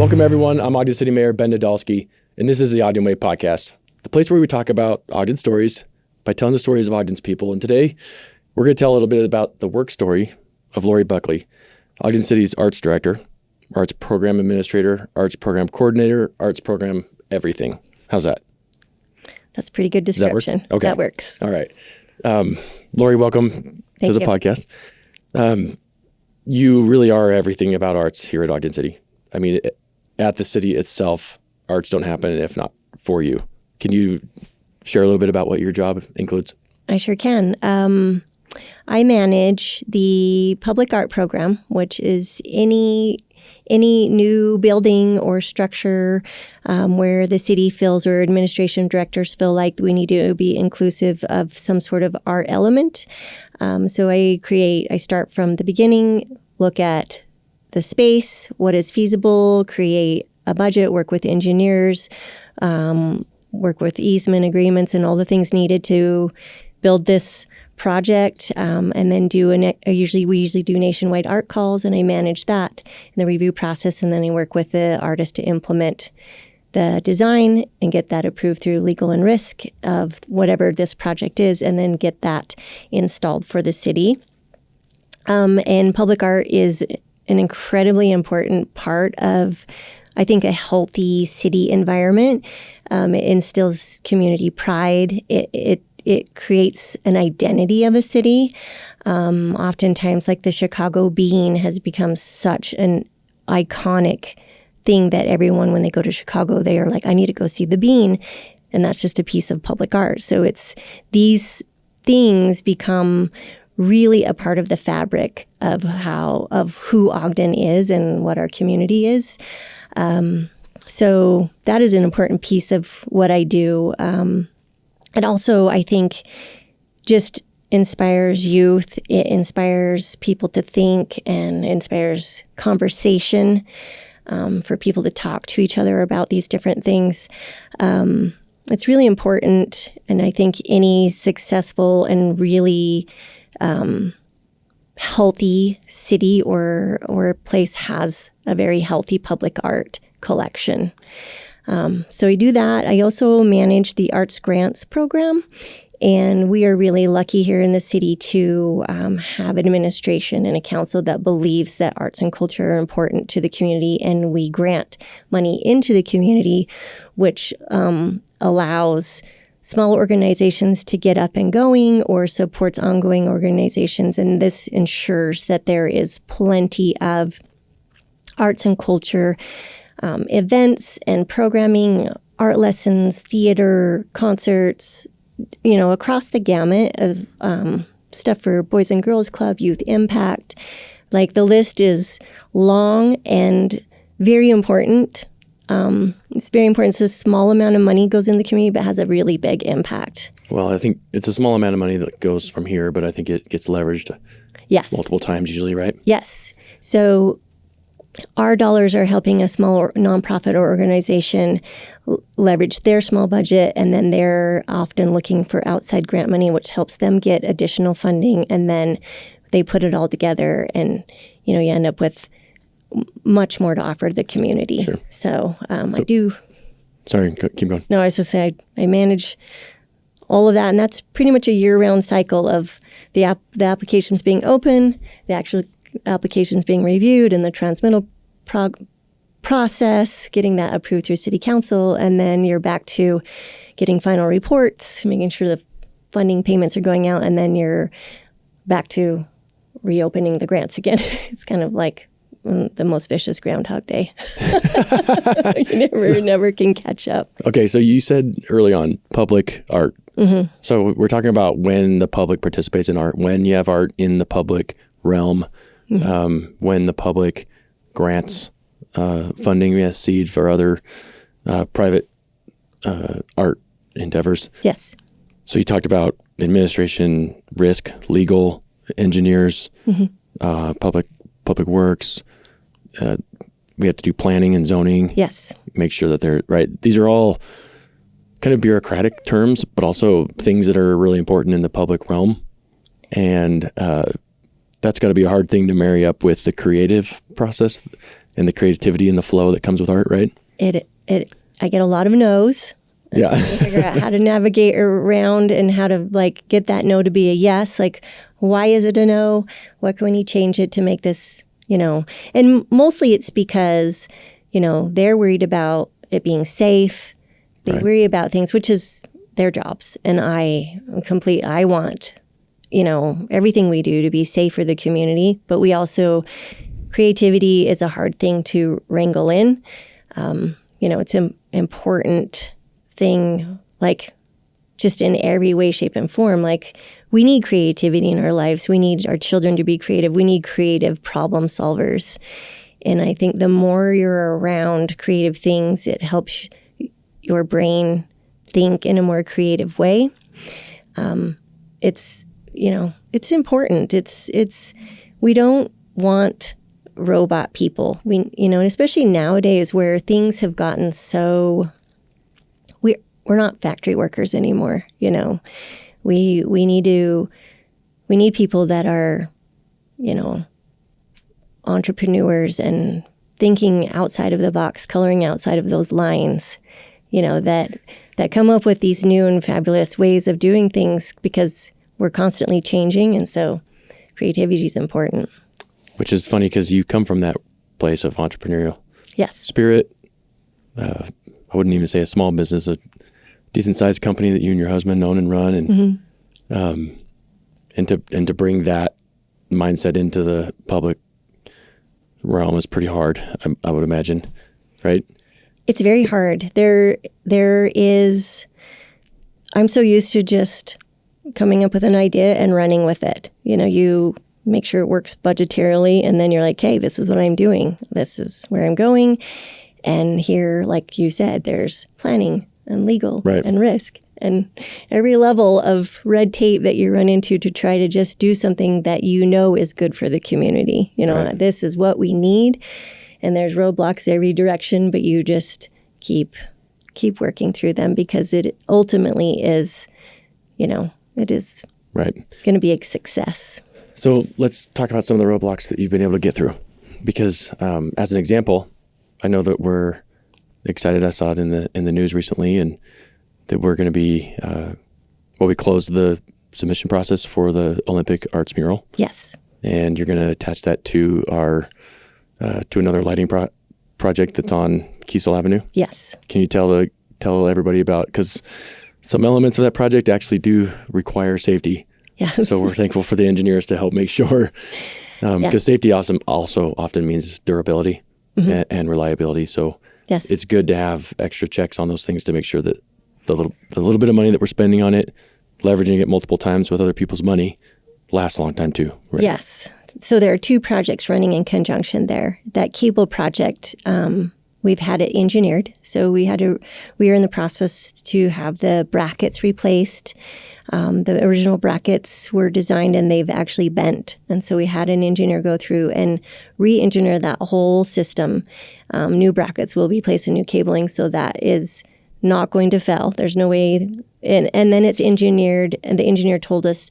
Welcome, everyone. I'm Ogden City Mayor Ben Nadolski, and this is the Ogden Way Podcast, the place where we talk about Ogden stories by telling the stories of Ogden's people. And today, we're going to tell a little bit about the work story of Lorie Buckley, Ogden City's arts director, arts program administrator, arts program coordinator, arts program everything. How's that? That's a pretty good description. Okay. That works. All right. Lorie, welcome to the podcast. You really are everything about arts here at Ogden City. I mean, at the city itself, arts don't happen if not for you. Can you share a little bit about what your job includes? I sure can. I manage the public art program, which is any new building or structure where the city feels or administration directors feel like we need to be inclusive of some sort of art element. So I start from the beginning, look at the space, what is feasible, create a budget, work with engineers, work with easement agreements and all the things needed to build this project, and then we usually do nationwide art calls, and I manage that in the review process, and then I work with the artist to implement the design and get that approved through legal and risk of whatever this project is, and then get that installed for the city. And public art is an incredibly important part of, I think, a healthy city environment. It instills community pride. It creates an identity of a city. Oftentimes, like the Chicago Bean has become such an iconic thing that everyone, when they go to Chicago, they are like, I need to go see the Bean. And that's just a piece of public art. So it's these things become really a part of the fabric of who Ogden is and what our community is. So that is an important piece of what I do. It also, I think, just inspires youth. It inspires people to think and inspires conversation for people to talk to each other about these different things. It's really important, and I think any successful and really healthy city or place has a very healthy public art collection. So I do that. I also manage the Arts Grants program, and we are really lucky here in the city to have an administration and a council that believes that arts and culture are important to the community, and we grant money into the community, which allows small organizations to get up and going or supports ongoing organizations, and this ensures that there is plenty of arts and culture events and programming, art lessons, theater, concerts, across the gamut of stuff for Boys and Girls Club, Youth Impact. Like, the list is long and very important. It's very important. It's a small amount of money goes in the community, but has a really big impact. Well, I think it's a small amount of money that goes from here, but I think it gets leveraged multiple times usually, right? Yes. So our dollars are helping a small nonprofit or organization leverage their small budget, and then they're often looking for outside grant money, which helps them get additional funding, and then they put it all together, and you end up with much more to offer the community. Sure. So I do. Sorry, keep going. No, I was just saying I manage all of that, and that's pretty much a year-round cycle of the applications being open, the actual applications being reviewed, and the transmittal process, getting that approved through city council, and then you're back to getting final reports, making sure the funding payments are going out, and then you're back to reopening the grants again. It's kind of like the most vicious Groundhog Day. You never can catch up. Okay, so you said early on public art. Mm-hmm. So we're talking about when the public participates in art, when you have art in the public realm, mm-hmm. When the public grants funding, seed for other private art endeavors. Yes. So you talked about administration, risk, legal, engineers, mm-hmm. Public works. We have to do planning and zoning. Yes. Make sure that they're right. These are all kind of bureaucratic terms, but also things that are really important in the public realm. And that's got to be a hard thing to marry up with the creative process and the creativity and the flow that comes with art, right? I get a lot of no's. Yeah. I figure out how to navigate around and how to like get that no to be a yes. Like, why is it a no? What can we change it to make this, and mostly it's because, they're worried about it being safe. They worry about things, which is their jobs. And I want, everything we do to be safe for the community. But we also, creativity is a hard thing to wrangle in. It's an important thing, like just in every way, shape, and form. Like, we need creativity in our lives. We need our children to be creative. We need creative problem solvers. And I think the more you're around creative things, it helps your brain think in a more creative way. It's important. We don't want robot people. And especially nowadays where things have gotten so, we're not factory workers anymore. We need people that are, entrepreneurs and thinking outside of the box, coloring outside of those lines, that come up with these new and fabulous ways of doing things, because we're constantly changing. And so creativity is important. Which is funny because you come from that place of entrepreneurial spirit. I wouldn't even say a small business, a decent sized company that you and your husband own and run, and and to bring that mindset into the public realm is pretty hard. I would imagine, right? It's very hard. There is. I'm so used to just coming up with an idea and running with it. You make sure it works budgetarily, and then you're like, hey, this is what I'm doing. This is where I'm going. And here, like you said, there's planning and legal and risk and every level of red tape that you run into to try to just do something that is good for the community. This is what we need. And there's roadblocks every direction, but you just keep working through them, because it ultimately is, it is going to be a success. So let's talk about some of the roadblocks that you've been able to get through, because as an example, I know that we're excited. I saw it in the news recently, and that we're going to be, we closed the submission process for the Olympic Arts mural. Yes. And you're going to attach that to our, to another lighting project that's on Kiesel Avenue. Yes. Can you tell everybody about, because some elements of that project actually do require safety. Yes. So we're thankful for the engineers to help make sure, because safety also often means durability and reliability. So it's good to have extra checks on those things to make sure that the little bit of money that we're spending on it, leveraging it multiple times with other people's money, lasts a long time too. Right? Yes. So there are two projects running in conjunction there. That cable project, we've had it engineered. So we are in the process to have the brackets replaced. The original brackets were designed and they've actually bent. And so we had an engineer go through and re-engineer that whole system. New brackets will be placed in new cabling, so that is not going to fail. There's no way. And then it's engineered, and the engineer told us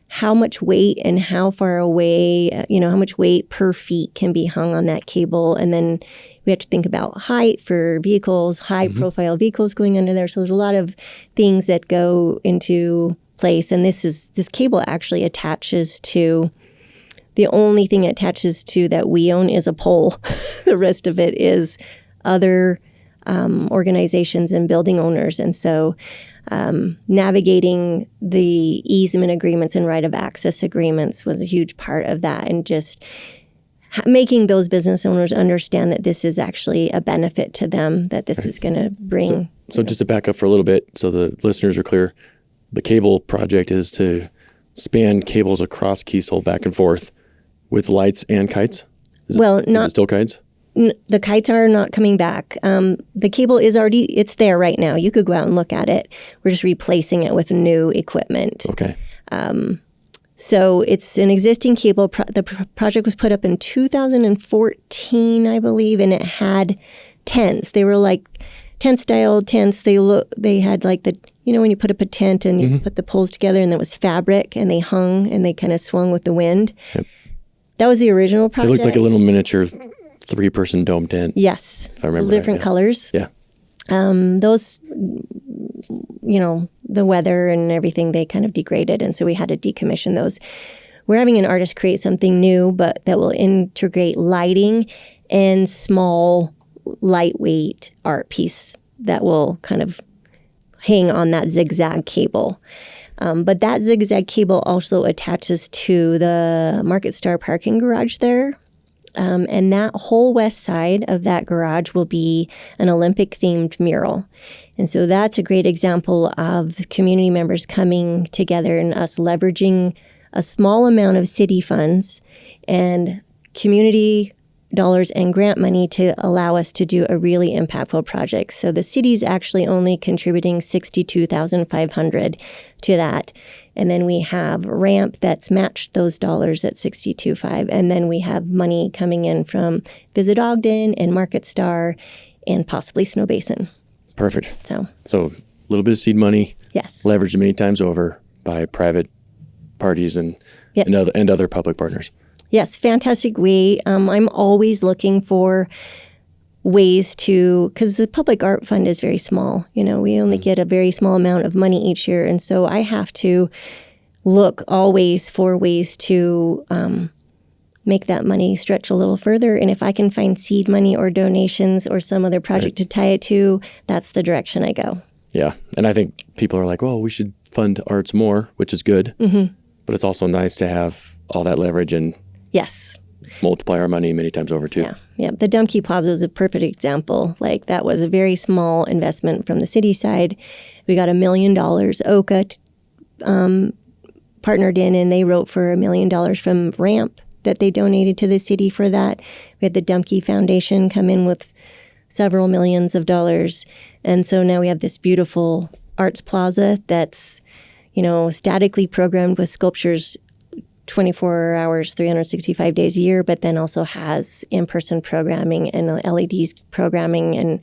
how much weight and how far away, how much weight per feet can be hung on that cable. And then we have to think about height for vehicles, high-profile vehicles going under there. So there's a lot of things that go into place. And this cable actually attaches to, the only thing it attaches to that we own is a pole. The rest of it is other organizations and building owners. And so navigating the easement agreements and right of access agreements was a huge part of that, and just making those business owners understand that this is actually a benefit to them, that this is going to bring. So just to back up for a little bit so the listeners are clear, the cable project is to span cables across Kiesel back and forth with lights and kites? Is it still kites? The kites are not coming back. The cable is it's there right now. You could go out and look at it. We're just replacing it with new equipment. Okay. So it's an existing cable. The project was put up in 2014, I believe, and it had tents. They were like tent-style tents. They had like when you put up a tent and you put the poles together, and it was fabric, and they hung and they kind of swung with the wind. Yep. That was the original project. It looked like a little miniature 3-person dome tent. Yes. If I remember different colors. Yeah. Those, the weather and everything, they kind of degraded. And so we had to decommission those. We're having an artist create something new, but that will integrate lighting and small, lightweight art piece that will kind of hang on that zigzag cable. But that zigzag cable also attaches to the Market Star parking garage there. And that whole west side of that garage will be an Olympic-themed mural. And so that's a great example of community members coming together and us leveraging a small amount of city funds and community dollars and grant money to allow us to do a really impactful project. So the city's actually only contributing $62,500 to that. And then we have ramp that's matched those dollars at $62,500. And then we have money coming in from Visit Ogden and Market Star and possibly Snow Basin. Perfect. So a little bit of seed money. Yes. Leveraged many times over by private parties and other public partners. Yes, fantastic way. I'm always looking for ways to, because the public art fund is very small. We only get a very small amount of money each year. And so I have to look always for ways to make that money stretch a little further. And if I can find seed money or donations or some other project to tie it to, that's the direction I go. Yeah. And I think people are like, well, we should fund arts more, which is good. Mm-hmm. But it's also nice to have all that leverage and yes, multiply our money many times over too. Yeah. The Dumpke Plaza is a perfect example. Like that was a very small investment from the city side. We got $1 million. OCA partnered in, and they wrote for $1 million from ramp that they donated to the city for that. We had the Dumpke Foundation come in with several millions of dollars. And so now we have this beautiful arts plaza that's, statically programmed with sculptures 24 hours, 365 days a year, but then also has in-person programming and LEDs programming. And,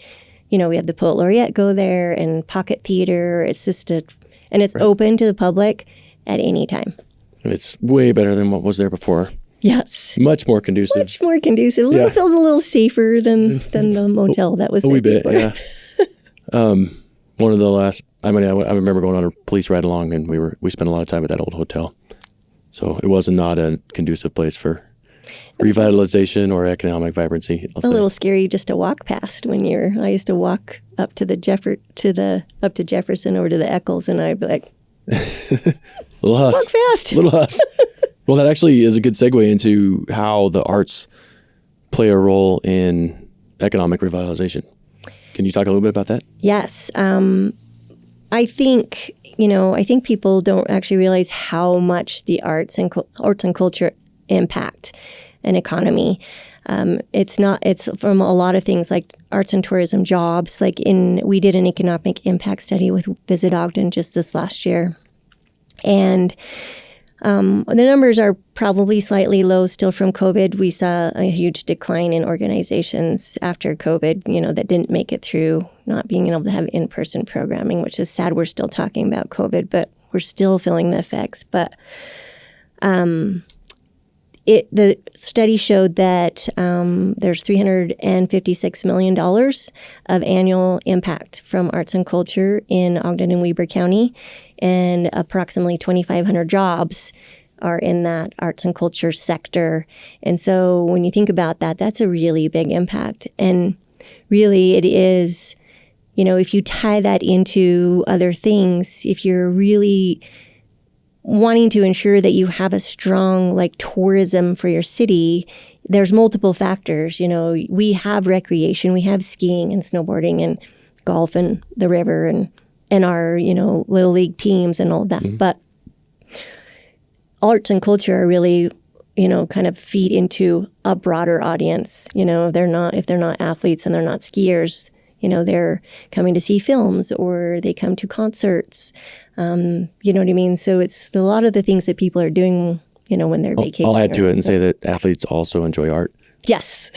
we have the Poet Laureate go there and pocket theater. It's just and it's open to the public at any time. It's way better than what was there before. Yes. Much more conducive. Feels a little safer than the motel that was there. A wee bit, before. yeah. One of the last, I remember going on a police ride along, and we spent a lot of time at that old hotel. So it was not a conducive place for revitalization or economic vibrancy. A little scary just to walk past I used to walk up to up to Jefferson over to the Eccles, and I'd be like, little huff. Walk fast. Little huff. Well, that actually is a good segue into how the arts play a role in economic revitalization. Can you talk a little bit about that? Yes. I think people don't actually realize how much the arts and culture impact an economy. It's from a lot of things like arts and tourism jobs. We did an economic impact study with Visit Ogden just this last year. And the numbers are probably slightly low still from COVID. We saw a huge decline in organizations after COVID, that didn't make it through not being able to have in-person programming, which is sad. We're still talking about COVID, but we're still feeling the effects. But the study showed that there's $356 million of annual impact from arts and culture in Ogden and Weber County, and approximately 2,500 jobs are in that arts and culture sector. And so when you think about that, that's a really big impact. And really it is, if you tie that into other things, if you're really wanting to ensure that you have a strong tourism for your city, there's multiple factors. We have recreation, we have skiing and snowboarding and golf and the river and our, little league teams and all of that. Mm-hmm. But arts and culture are really, kind of feed into a broader audience. If they're not athletes and they're not skiers, they're coming to see films or they come to concerts. You know what I mean? So it's a lot of the things that people are doing, when they're vacationing. I'll add to it and say that athletes also enjoy art. Yes.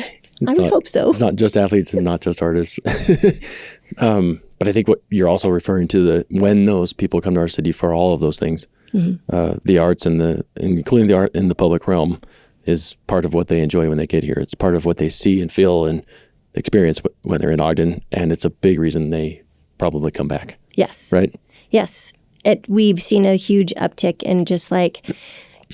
I would hope so. It's not just athletes and not just artists. But I think what you're also referring to when those people come to our city for all of those things, mm-hmm. The arts including the art in the public realm, is part of what they enjoy when they get here. It's part of what they see and feel and experience when they're in Ogden, and it's a big reason they probably come back. Yes. Right? Yes. We've seen a huge uptick in just like,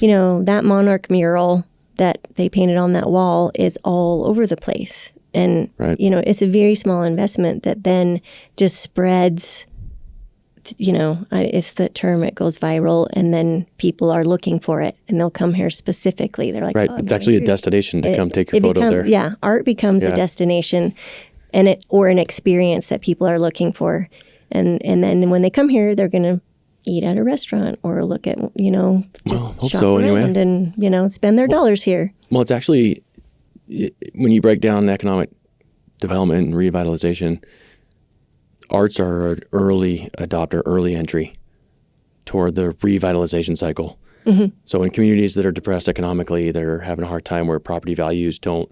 that monarch mural that they painted on that wall is all over the place. And, right. It's a very small investment that then just spreads, it's the term, it goes viral, and then people are looking for it, and they'll come here specifically. They're like, right. It's actually a destination to come take your photo there. Yeah, art becomes a destination or an experience that people are looking for. And then when they come here, they're going to eat at a restaurant or look at, just shop around and, spend their dollars here. Well, it's actually, when you break down economic development and revitalization, arts are an early adopter, early entry toward the revitalization cycle. Mm-hmm. So in communities that are depressed economically, they're having a hard time where property values don't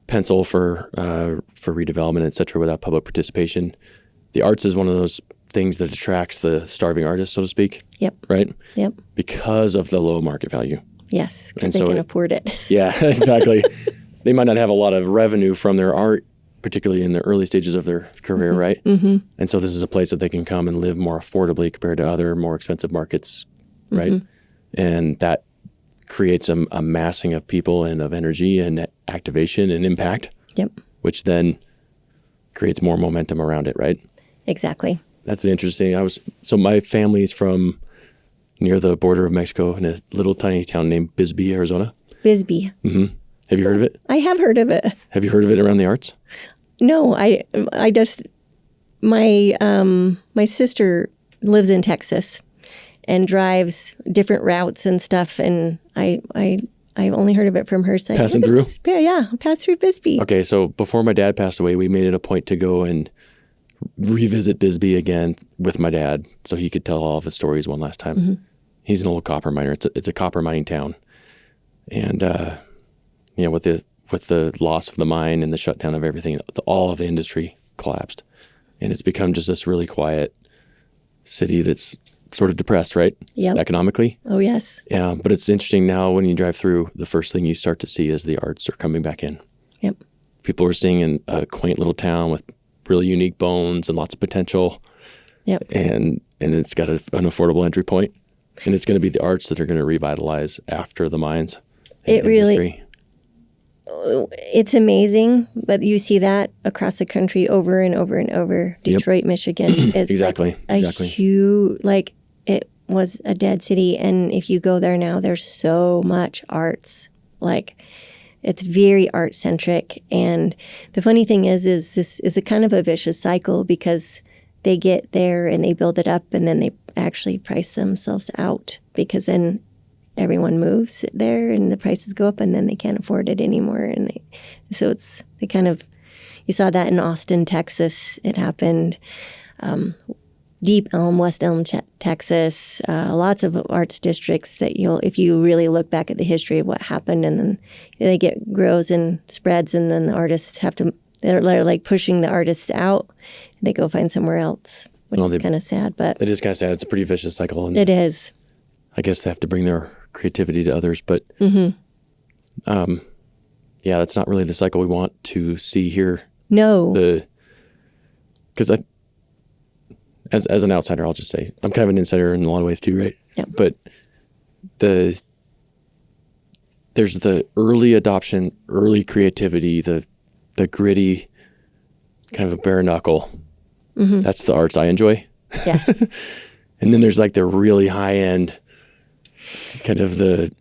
pencil for redevelopment, et cetera, without public participation. The arts is one of those things that attracts the starving artist, so to speak. Yep. Right? Yep. Because of the low market value. Yes, because they can afford it. Yeah, exactly. They might not have a lot of revenue from their art, particularly in the early stages of their career, right? Mm-hmm. And so this is a place that they can come and live more affordably compared to other more expensive markets, right? Mm-hmm. And that creates a massing of people and of energy and activation and impact. Yep. Which then creates more momentum around it, right? Exactly. That's the interesting. So my family's from near the border of Mexico in a little tiny town named Bisbee, Arizona. Bisbee. Mm-hmm. Have you heard of it? I have heard of it. Have you heard of it around the arts? No, I just my sister lives in Texas and drives different routes and stuff, and I've only heard of it from her side. Passing through? Yeah, pass through Bisbee. Okay, so before my dad passed away, we made it a point to go and revisit Bisbee again with my dad so he could tell all of his stories one last time. Mm-hmm. He's an old copper miner. It's a copper mining town. And, with the loss of the mine and the shutdown of everything, all of the industry collapsed. And it's become just this really quiet city that's sort of depressed, right? Yep. Economically. Oh, yes. Yeah, but it's interesting now when you drive through, the first thing you start to see is the arts are coming back in. Yep. People are seeing in a quaint little town with really unique bones and lots of potential. Yep. And it's got an affordable entry point. And it's going to be the arts that are going to revitalize after the mines. It really, it's amazing, but you see that across the country over and over and over. Detroit, Michigan is exactly. huge, it was a dead city. And if you go there now, there's so much arts. It's very art centric. And the funny thing is this is a kind of a vicious cycle because they get there and they build it up and then they actually price themselves out because then everyone moves there and the prices go up and then they can't afford it anymore. And you saw that in Austin, Texas. It happened. Deep Elm, West Elm, Texas, lots of arts districts that if you really look back at the history of what happened, and then grows and spreads, and then the artists they're like pushing the artists out, and they go find somewhere else, which is kind of sad. But it is kind of sad. It's a pretty vicious cycle. And it is. I guess they have to bring their creativity to others, but that's not really the cycle we want to see here. No. Because as an outsider, I'll just say I'm kind of an insider in a lot of ways too, right? Yep. But there's the early adoption, early creativity, the gritty, kind of a bare knuckle. Mm-hmm. That's the arts I enjoy. Yes. And then there's the really high end, kind of the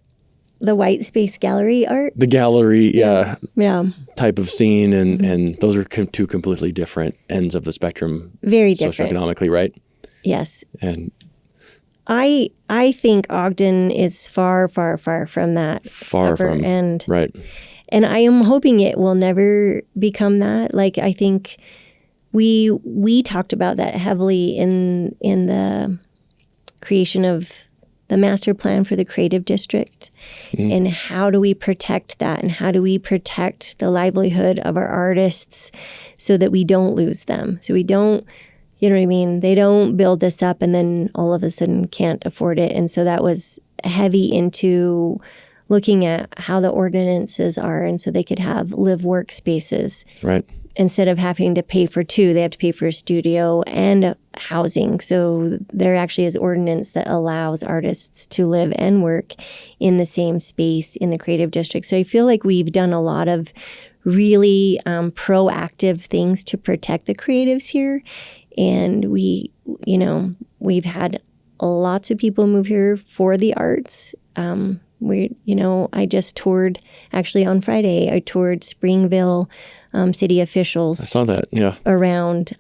white space gallery art. The gallery, yeah. Type of scene, and those are two completely different ends of the spectrum. Very different. Socioeconomically, right? Yes. And I think Ogden is far, far, far from that. Far from end. Right. And I am hoping it will never become that. I think we talked about that heavily in the creation of the master plan for the creative district. Mm-hmm. And how do we protect that? And how do we protect the livelihood of our artists so that we don't lose them? So we don't, you know what I mean? They don't build this up and then all of a sudden can't afford it. And so that was heavy into looking at how the ordinances are, and so they could have live work spaces. Right. Instead of having to pay for two, they have to pay for a studio and housing. So there actually is ordinance that allows artists to live and work in the same space in the creative district. So I feel like we've done a lot of really proactive things to protect the creatives here. And we've had lots of people move here for the arts. I just toured, actually on Friday, I toured Springville city officials. I saw that, yeah. Around,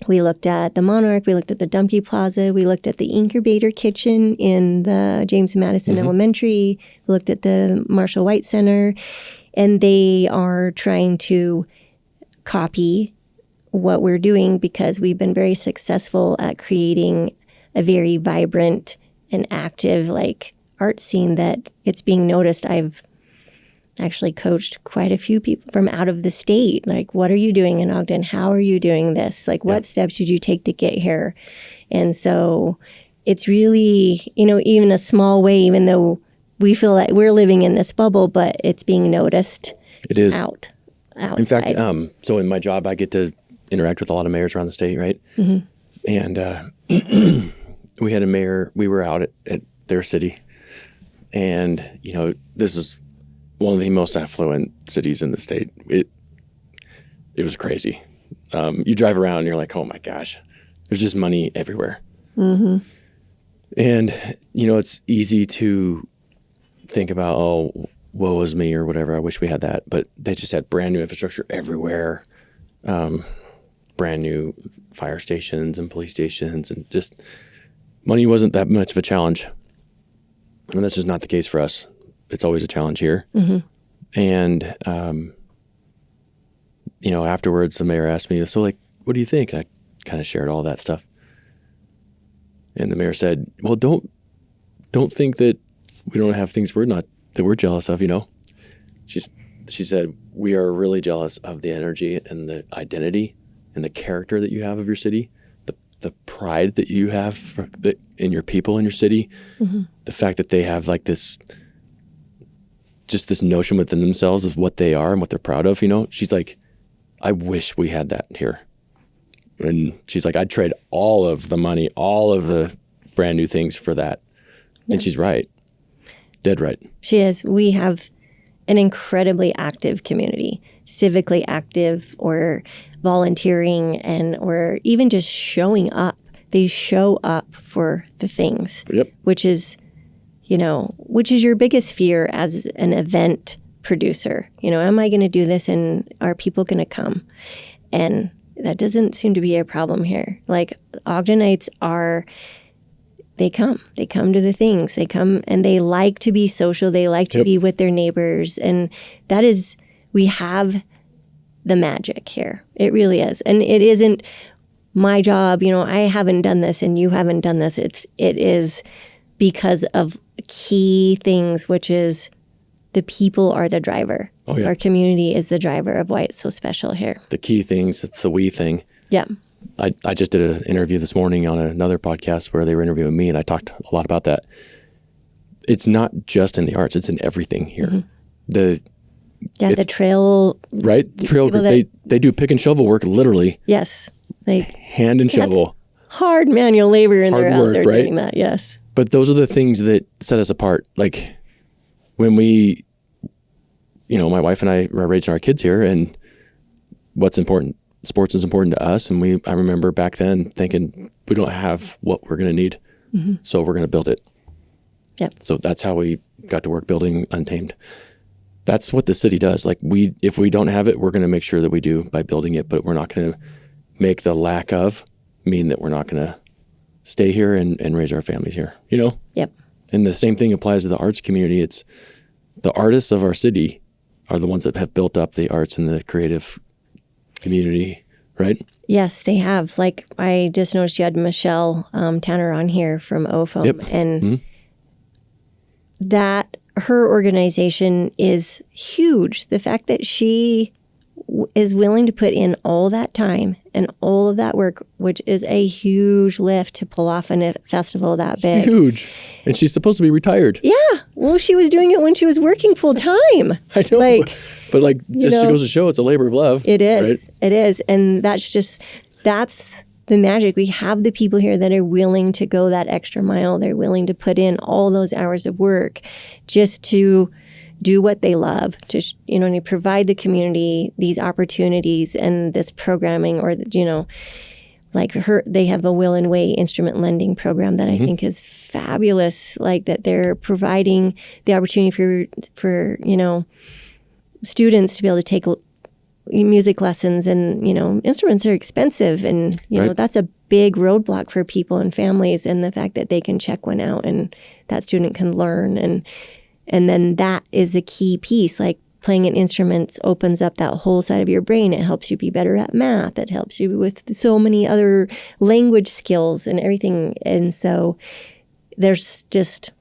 we looked at the Monarch, we looked at the Dumpy Plaza, we looked at the Incubator Kitchen in the James Madison Elementary, we looked at the Marshall White Center, and they are trying to copy what we're doing because we've been very successful at creating a very vibrant and active, art scene that it's being noticed. I've actually coached quite a few people from out of the state. What are you doing in Ogden? How are you doing this? What steps did you take to get here? And so it's really, even a small way, even though we feel like we're living in this bubble, but it's being noticed. It is. Outside. In fact, so in my job, I get to interact with a lot of mayors around the state, right? Mm-hmm. And we had a mayor, we were out at their city. And, this is one of the most affluent cities in the state. It was crazy. You drive around and you're like, oh my gosh, there's just money everywhere. Mm-hmm. And, it's easy to think about, oh, woe is me or whatever. I wish we had that. But they just had brand new infrastructure everywhere. Brand new fire stations and police stations, and just money wasn't that much of a challenge. And that's just not the case for us. It's always a challenge here. Mm-hmm. And, afterwards the mayor asked me, so what do you think? And I kind of shared all that stuff. And the mayor said, well, don't think that we don't have things that we're jealous of, She said, we are really jealous of the energy and the identity and the character that you have of your city, the pride that you have in your people in your city, the fact that they have this notion within themselves of what they are and what they're proud of, She's like, I wish we had that here. And she's like, I'd trade all of the money, all of the brand new things for that. Yeah. And she's right. Dead right. She is. We have an incredibly active community, civically active or volunteering or even just showing up. They show up for the things, which is your biggest fear as an event producer. Am I going to do this and are people going to come? And that doesn't seem to be a problem here. Ogdenites they come to the things. They come and they like to be social. They like to be with their neighbors. And we have the magic here. It really is. And it isn't my job. I haven't done this and you haven't done this. It is because of key things, which is the people are the driver. Oh, yeah. Our community is the driver of why it's so special here. The key things, it's the we thing. Yeah. I just did an interview this morning on another podcast where they were interviewing me, and I talked a lot about that. It's not just in the arts; it's in everything here. Mm-hmm. The trail, right? The trail. They do pick and shovel work, literally. Yes, hand and shovel. Hard manual labor, and they're out there right? doing that. Yes, but those are the things that set us apart. When we, my wife and I are raising our kids here, and what's important. Sports is important to us, and I remember back then thinking we don't have what we're going to need, so we're going to build it. Yep. So that's how we got to work building Untamed. That's what the city does. If we don't have it, we're going to make sure that we do by building it, but we're not going to make the lack of mean that we're not going to stay here and raise our families here. Yep. And the same thing applies to the arts community. It's the artists of our city are the ones that have built up the arts and the creative community, right? Yes, they have. I just noticed you had Michelle Tanner on here from OFOM, and that her organization is huge. The fact that she is willing to put in all that time and all of that work, which is a huge lift to pull off a festival that big. Huge. And she's supposed to be retired. Yeah. Well, she was doing it when she was working full time. I know. But like, just goes to show it's a labor of love. It is. Right? It is. And that's the magic. We have the people here that are willing to go that extra mile. They're willing to put in all those hours of work just to do what they love, to to provide the community these opportunities and this programming, or they have a Will and Way instrument lending program that I think is fabulous. Like that they're providing the opportunity for students to be able to take music lessons, and instruments are expensive, and that's a big roadblock for people and families, and the fact that they can check one out and that student can learn, and then that is a key piece. Like playing an instrument opens up that whole side of your brain. It helps you be better at math. It helps you with so many other language skills and everything. And so there's just,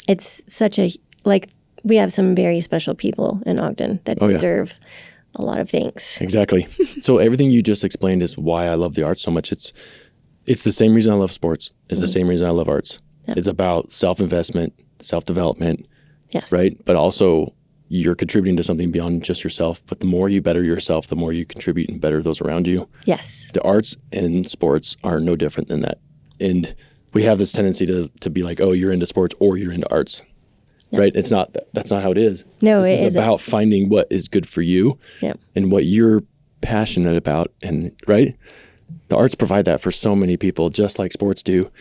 it's such a, like, we have some very special people in Ogden that deserve a lot of thanks. Exactly. So everything you just explained is why I love the arts so much. It's the same reason I love sports. It's the same reason I love arts. Yep. It's about self-investment, self-development, yes, right? But also you're contributing to something beyond just yourself. But the more you better yourself, the more you contribute and better those around you. Yes. The arts and sports are no different than that. And we have this tendency to be like, oh, you're into sports or you're into arts, right? It's not, that's not how it is. No, this it is about finding what is good for you and what you're passionate about. And right? The arts provide that for so many people, just like sports do.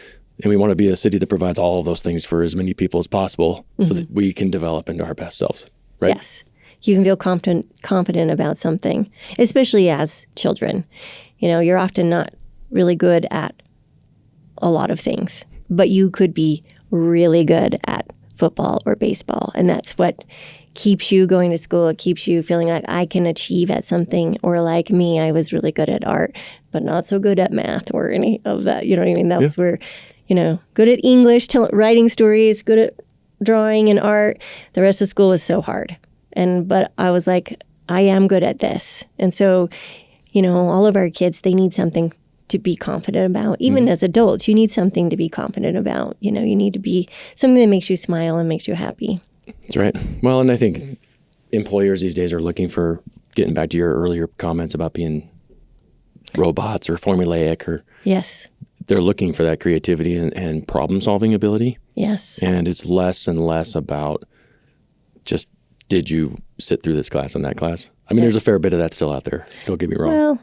And we want to be a city that provides all of those things for as many people as possible so that we can develop into our best selves, right? Yes. You can feel confident about something, especially as children. You're often not really good at a lot of things, but you could be really good at football or baseball. And that's what keeps you going to school. It keeps you feeling like I can achieve at something. Or like me, I was really good at art, but not so good at math or any of that. You know what I mean? That was where, good at English, writing stories, good at drawing and art. The rest of school was so hard. But I was like, I am good at this. And so, all of our kids, they need something to be confident about. Even as adults, you need something to be confident about. You need to be something that makes you smile and makes you happy. That's right. Well, and I think employers these days are looking for, getting back to your earlier comments about being robots or formulaic, or yes, they're looking for that creativity and problem-solving ability. Yes. And it's less and less about just, did you sit through this class and that class? I mean, there's a fair bit of that still out there. Don't get me wrong.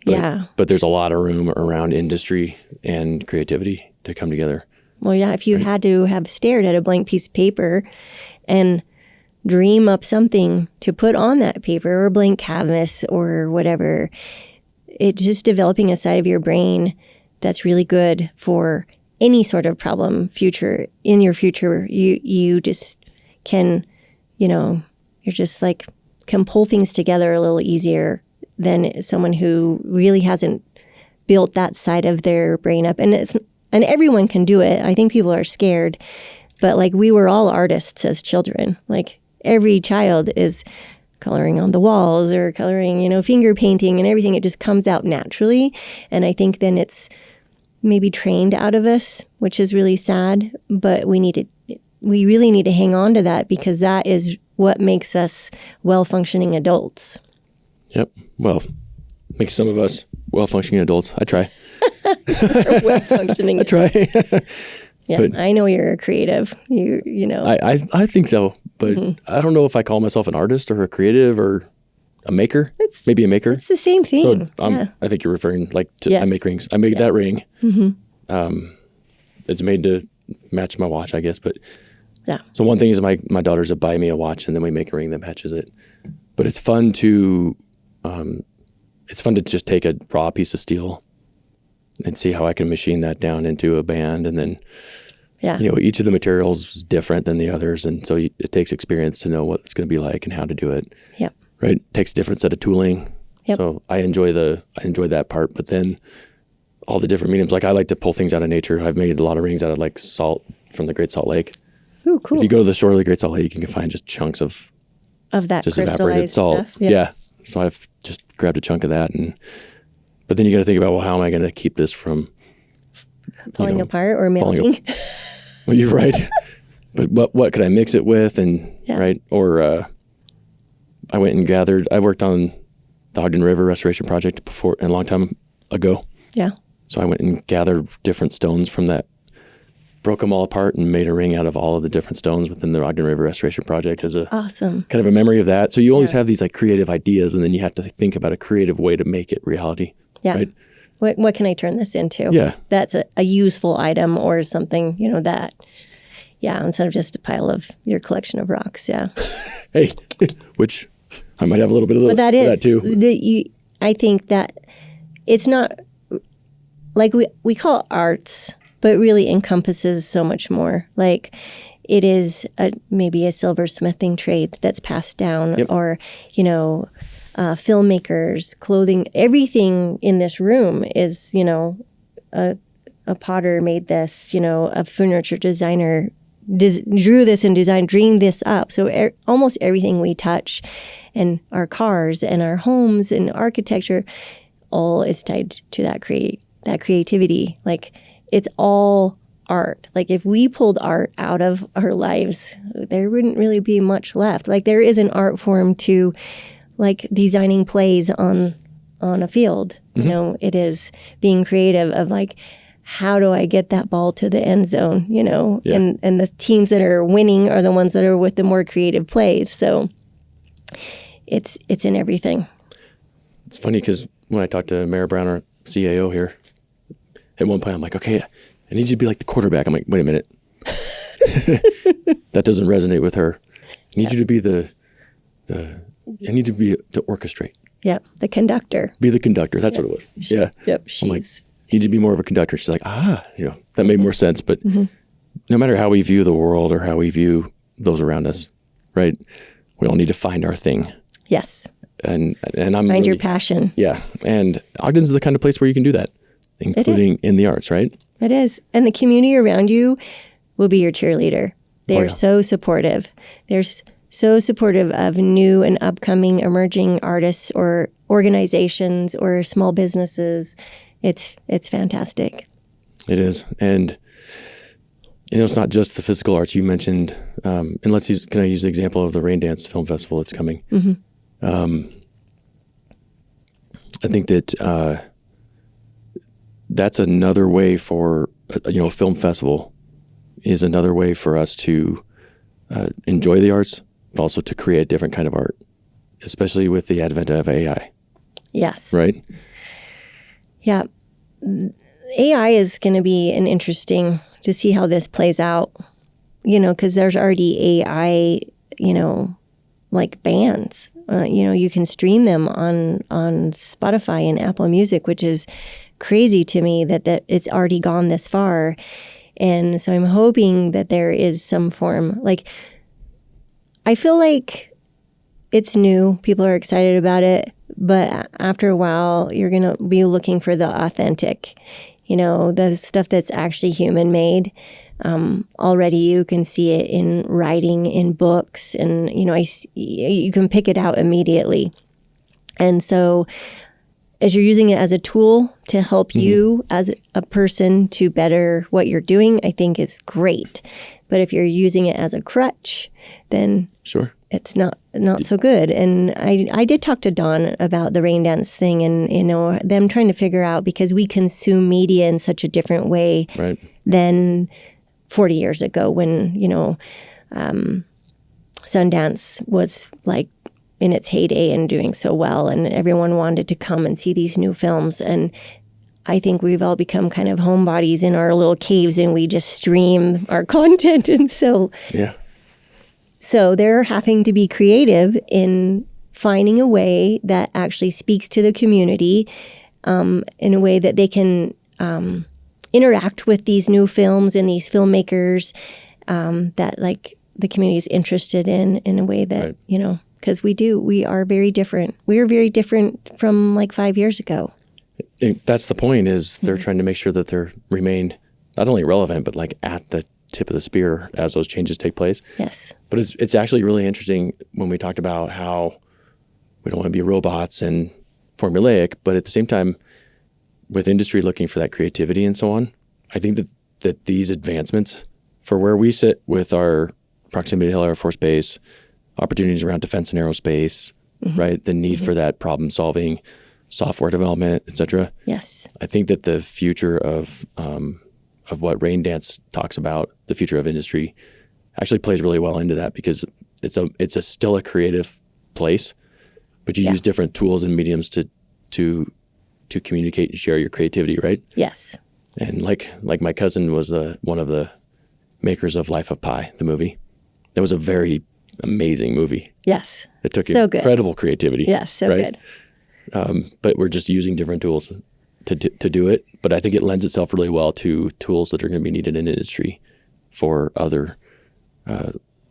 Well, But there's a lot of room around industry and creativity to come together. Well, yeah, if you had to have stared at a blank piece of paper and dream up something to put on that paper or a blank canvas or whatever, it's just developing a side of your brain that's really good for any sort of problem in your future. You just can, you're just like, can pull things together a little easier than someone who really hasn't built that side of their brain up. And everyone can do it. I think people are scared, but like, we were all artists as children. Like every child is coloring on the walls or coloring, finger painting and everything. It just comes out naturally. And I think then it's maybe trained out of us, which is really sad, but we really need to hang on to that, because that is what makes us well-functioning adults. Yep. Well, makes some of us well-functioning adults. I try. Well-functioning. I try. Yeah, but I know you're a creative. You know. I think so, but I don't know if I call myself an artist or a creative or a maker. Maybe a maker. It's the same thing. So I think you're referring to I make rings. I made that ring. Mm-hmm. It's made to match my watch, I guess. But yeah. So one thing is my daughters will buy me a watch and then we make a ring that matches it. But it's fun to just take a raw piece of steel and see how I can machine that down into a band. And then, each of the materials is different than the others. And so it takes experience to know what it's going to be like and how to do it. Yep. Right. It takes a different set of tooling. Yep. So I enjoy that part. But then all the different mediums, like I like to pull things out of nature. I've made a lot of rings out of like salt from the Great Salt Lake. Ooh, cool. If you go to the shore of the Great Salt Lake, you can find just chunks of that just evaporated salt. Stuff. Yeah. So I've just grabbed a chunk of that. But then you got to think about, well, how am I going to keep this from falling apart or melting? Well, you're right. But what could I mix it with? And right. Or I went and gathered, I worked on the Ogden River Restoration Project before, a long time ago. Yeah. So I went and gathered different stones from that, broke them all apart and made a ring out of all of the different stones within the Ogden River Restoration Project as a awesome kind of a memory of that. So you always have these like creative ideas, and then you have to think about a creative way to make it reality. Yeah. Right? What can I turn this into? Yeah. That's a useful item or something, that, instead of just a pile of your collection of rocks. Yeah. Hey, which I might have a little bit of that too. I think that it's not like we call it arts, but it really encompasses so much more. Like it is maybe a silversmithing trade that's passed down, or, filmmakers, clothing, everything in this room is, a potter made this, a furniture designer drew this and dreamed this up. So almost everything we touch, and our cars and our homes and architecture, all is tied to that creativity. Like it's all art. Like if we pulled art out of our lives, there wouldn't really be much left. Like there is an art form to like designing plays on a field. Mm-hmm. It is being creative of like, how do I get that ball to the end zone? And the teams that are winning are the ones that are with the more creative plays. So it's in everything. It's funny because when I talked to Mayor Brown, our CAO here, at one point I'm like, okay, I need you to be like the quarterback. I'm like, wait a minute. That doesn't resonate with her. I need you to be I need to be to orchestrate. Yep, the conductor. Be the conductor. That's what it was. Yeah. Yep, I'm like, you need to be more of a conductor. She's like, that made more sense. But no matter how we view the world or how we view those around us, right? We all need to find our thing. Yes. And find your passion. Yeah. And Ogden's the kind of place where you can do that, including in the arts, right? It is. And the community around you will be your cheerleader. They're so supportive. They're so supportive of new and upcoming emerging artists or organizations or small businesses. It's fantastic. It is. And it's not just the physical arts you mentioned. And can I use the example of the Rain Dance Film Festival that's coming? Mm-hmm. I think that that's another way for, a film festival is another way for us to enjoy the arts, but also to create a different kind of art, especially with the advent of AI. Yes. Right? Yeah. AI is going to be interesting to see how this plays out, because there's already AI, like bands. You can stream them on Spotify and Apple Music, which is crazy to me that it's already gone this far. And so I'm hoping that there is some form. Like, I feel like it's new. People are excited about it. But after a while, you're going to be looking for the authentic, the stuff that's actually human made. Already you can see it in writing, in books, and, you can pick it out immediately. And so as you're using it as a tool to help you as a person to better what you're doing, I think it's great. But if you're using it as a crutch, then sure, it's not so good. And I did talk to Dawn about the rain dance thing, and them trying to figure out, because we consume media in such a different way than 40 years ago when Sundance was like in its heyday and doing so well, and everyone wanted to come and see these new films. And I think we've all become kind of homebodies in our little caves, and we just stream our content. And so they're having to be creative in finding a way that actually speaks to the community, in a way that they can interact with these new films and these filmmakers that like the community is interested in a way that, because we are very different. We are very different from like 5 years ago. That's the point, is they're trying to make sure that they remain not only relevant, but like at the tip of the spear as those changes take place. Yes. But it's actually really interesting when we talked about how we don't want to be robots and formulaic, but at the same time, with industry looking for that creativity and so on, I think that these advancements for where we sit with our proximity to Hill Air Force Base, opportunities around defense and aerospace, right? The need for that problem solving, software development, et cetera. Yes. I think that the future of what Rain Dance talks about, the future of industry, actually plays really well into that, because it's still a creative place, but you use different tools and mediums to communicate and share your creativity, right? Yes. And like my cousin was one of the makers of Life of Pi, the movie. That was a very amazing movie. Yes. It took so incredible creativity. Yes, so right? good. But we're just using different tools to do it. But I think it lends itself really well to tools that are going to be needed in industry for other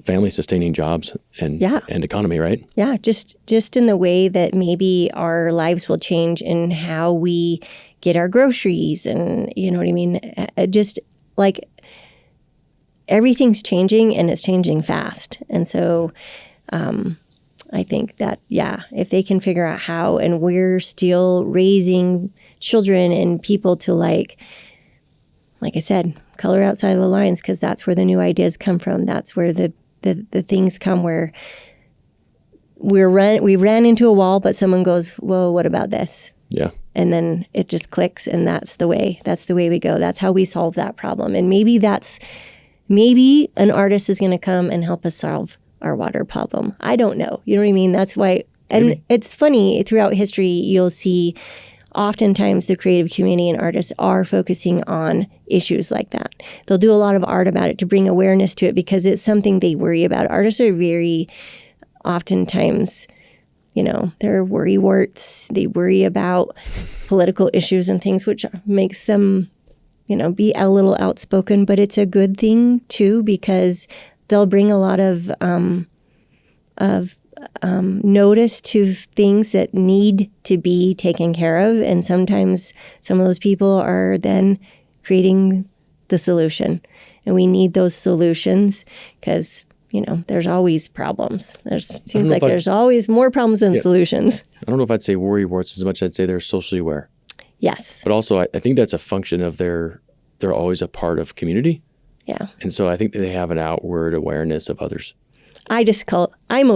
family-sustaining jobs and economy, right? Yeah, just in the way that maybe our lives will change in how we get our groceries, and you know what I mean? Just like everything's changing, and it's changing fast. And so I think that, if they can figure out how, and we're still raising children and people to like I said, color outside of the lines, because that's where the new ideas come from. That's where the things come where we ran into a wall, but someone goes, "Whoa, what about this?" Yeah. And then it just clicks, and that's the way we go. That's how we solve that problem. And maybe an artist is going to come and help us solve our water problem. I don't know. You know what I mean? That's why. And it's funny, throughout history, you'll see oftentimes the creative community and artists are focusing on issues like that. They'll do a lot of art about it to bring awareness to it, because it's something they worry about. Artists are very oftentimes, they're worrywarts. They worry about political issues and things, which makes them, be a little outspoken. But it's a good thing too, because they'll bring a lot of notice to things that need to be taken care of. And sometimes some of those people are then creating the solution. And we need those solutions, because, there's always problems. There's always more problems than solutions. I don't know if I'd say worrywarts as much as I'd say they're socially aware. Yes. But also I think that's a function of they're always a part of community. Yeah. And so I think that they have an outward awareness of others. I'm a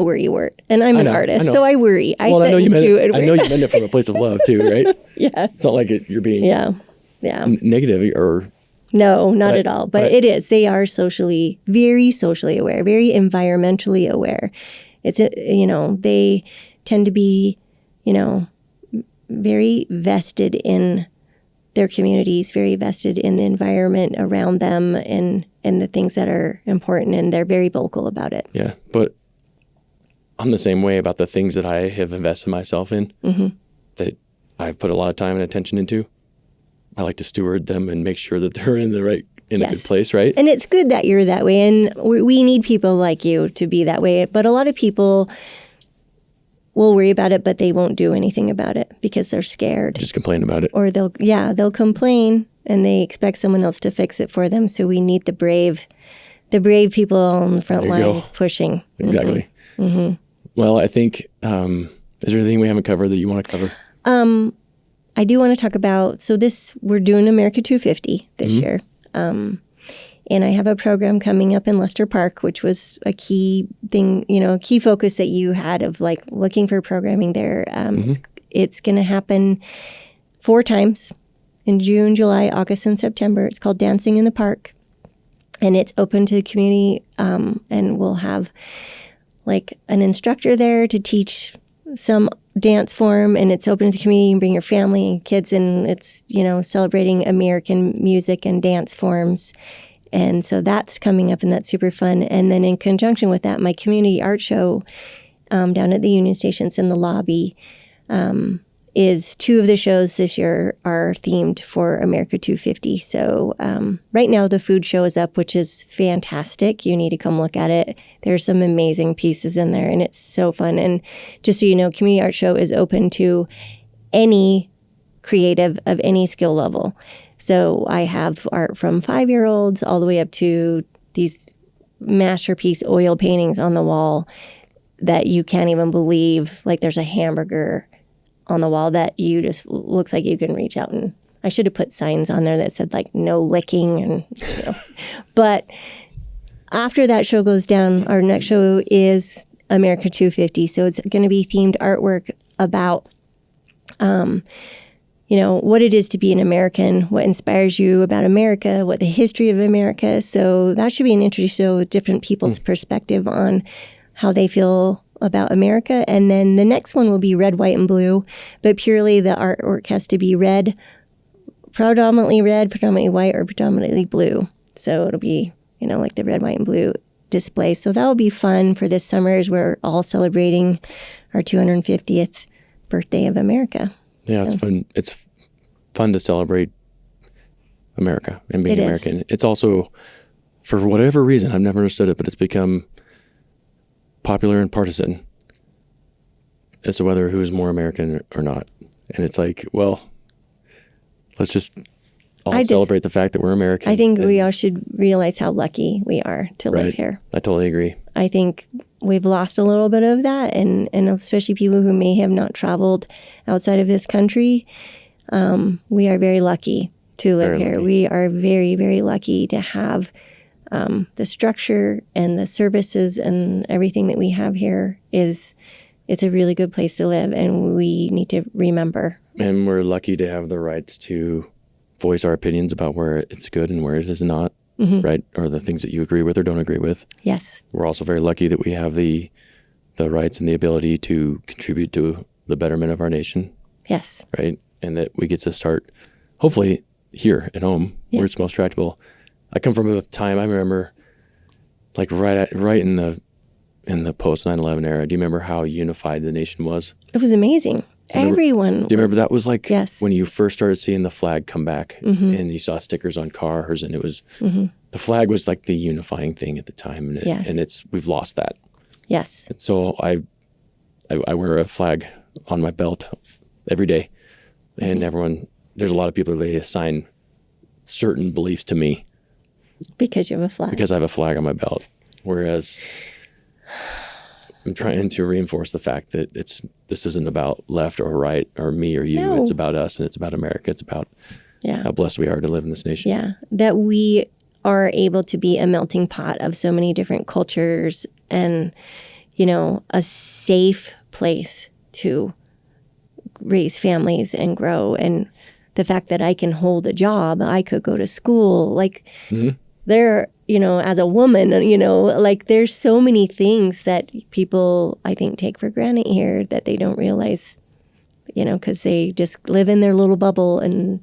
worrywart, and I'm an artist, so I worry. I know you meant it from a place of love too, right? Yeah. It's not like you're being negative or... No, not at all. But it is. They are very socially aware, very environmentally aware. It's, they tend to be, very vested in their communities, very vested in the environment around them and the things that are important, and they're very vocal about it. Yeah, but I'm the same way about the things that I have invested myself in, that I've put a lot of time and attention into. I like to steward them and make sure that they're in a good place, right? And it's good that you're that way, and we need people like you to be that way. But a lot of people will worry about it, but they won't do anything about it because they're scared. Just complain about it. Or they'll complain, and they expect someone else to fix it for them. So we need the brave people on the front lines pushing. Exactly. Mm-hmm. Well, I think, is there anything we haven't covered that you want to cover? I do want to talk about, we're doing America 250 this year. And I have a program coming up in Lester Park, which was a key thing, key focus that you had of like looking for programming there. It's going to happen 4 times in June, July, August, and September. It's called Dancing in the Park. And it's open to the community. And we'll have like an instructor there to teach some dance form, and it's open to the community. You can bring your family and kids, and it's, celebrating American music and dance forms. And so that's coming up, and that's super fun. And then in conjunction with that, my community art show down at the Union Station, it's in the lobby, is 2 of the shows this year are themed for America 250. So right now the food show is up, which is fantastic. You need to come look at it. There's some amazing pieces in there, and it's so fun. And just so you know, community art show is open to any creative of any skill level. So I have art from 5-year-olds all the way up to these masterpiece oil paintings on the wall. that you can't even believe. Like there's a hamburger on the wall that you just looks like you can reach out and I should have put signs on there that said like no licking and but after that show goes down, our next show is America 250. So it's going to be themed artwork about what it is to be an American, what inspires you about America, what the history of America. So that should be an interesting show with different people's perspective on how they feel about America. And then the next one will be red, white, and blue, but purely the artwork has to be red, predominantly white, or predominantly blue. So it'll be, like the red, white, and blue display. So that will be fun for this summer as we're all celebrating our 250th birthday of America. Yeah, so. It's fun. It's fun to celebrate America and being American. It's also, for whatever reason, I've never understood it, but it's become popular and partisan as to whether who's more American or not. And it's like, well, let's just all celebrate the fact that we're American. I think we all should realize how lucky we are to live here. I totally agree. I think we've lost a little bit of that, and especially people who may have not traveled outside of this country. We are very lucky to live here. Lucky. We are very, very lucky to have the structure and the services and everything that we have here. It's a really good place to live, and we need to remember. And we're lucky to have the rights to voice our opinions about where it's good and where it is not, right? Or the things that you agree with or don't agree with. Yes. We're also very lucky that we have the rights and the ability to contribute to the betterment of our nation. Yes. Right? And that we get to start, hopefully, here at home, where it's most practical. I come from a time, I remember, like right in the post 9/11 era. Do you remember how unified the nation was? It was amazing. Do you remember that was like when you first started seeing the flag come back and you saw stickers on cars, and it was the flag was like the unifying thing at the time, and we've lost that. Yes. And so I wear a flag on my belt every day, and there's a lot of people that assign certain beliefs to me because you have a flag. Because I have a flag on my belt, whereas I'm trying to reinforce the fact that this isn't about left or right or me or you. No. It's about us, and it's about America. It's about how blessed we are to live in this nation. Yeah, that we are able to be a melting pot of so many different cultures and, a safe place to raise families and grow. And the fact that I can hold a job, I could go to school, there, as a woman, there's so many things that people, I think, take for granted here that they don't realize, because they just live in their little bubble, and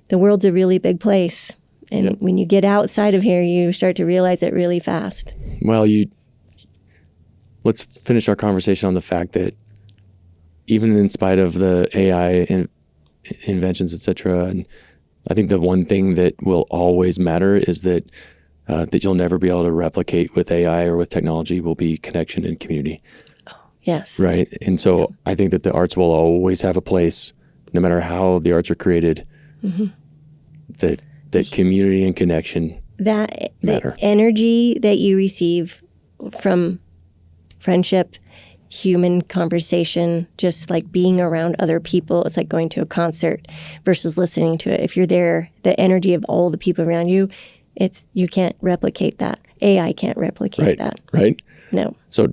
the world's a really big place. And when you get outside of here, you start to realize it really fast. Well, let's finish our conversation on the fact that even in spite of the AI inventions, et cetera, and I think the one thing that will always matter is that you'll never be able to replicate with AI or with technology will be connection and community. Oh, yes. Right. And so I think that the arts will always have a place, no matter how the arts are created, that community and connection matter. The energy that you receive from friendship, human conversation, just like being around other people. It's like going to a concert versus listening to it. If you're there, the energy of all the people around you, you can't replicate that. AI can't replicate that. Right? No. So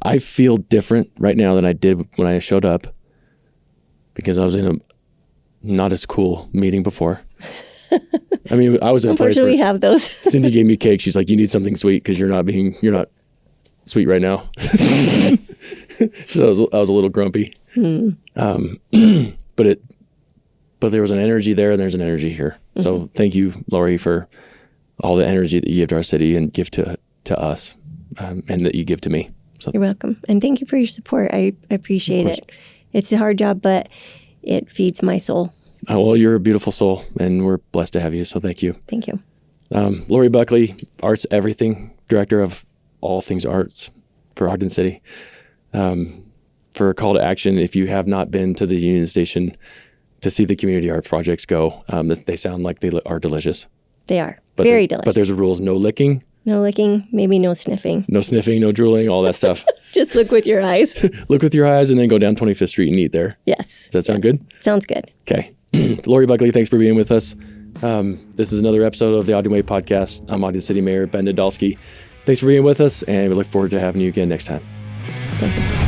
I feel different right now than I did when I showed up, because I was in a not as cool meeting before. I mean, I was in a place where we have those. Cindy gave me cake. She's like, "You need something sweet because you're not sweet right now." So I was a little grumpy. But there was an energy there, and there's an energy here. So thank you, Lorie, for all the energy that you give to our city and give to us, and that you give to me. So you're welcome, and thank you for your support. I appreciate it. It's a hard job, but it feeds my soul. Oh, well, you're a beautiful soul, and we're blessed to have you. So thank you. Thank you. Lorie Buckley, Arts Everything, Director of all things arts for Ogden City. For a call to action, if you have not been to the Union Station to see the community art projects go, they sound like they are delicious. They are very delicious. But there's rules: no licking, No licking, maybe no sniffing. No sniffing, no drooling, all that stuff. Just look with your eyes. Look with your eyes and then go down 25th Street and eat there. Yes. Does that sound good? Sounds good. Okay. Lorie Buckley, thanks for being with us. This is another episode of the Ogden Way Podcast. I'm Ogden City Mayor Ben Nadolski. Thanks for being with us, and we look forward to having you again next time. Thank you.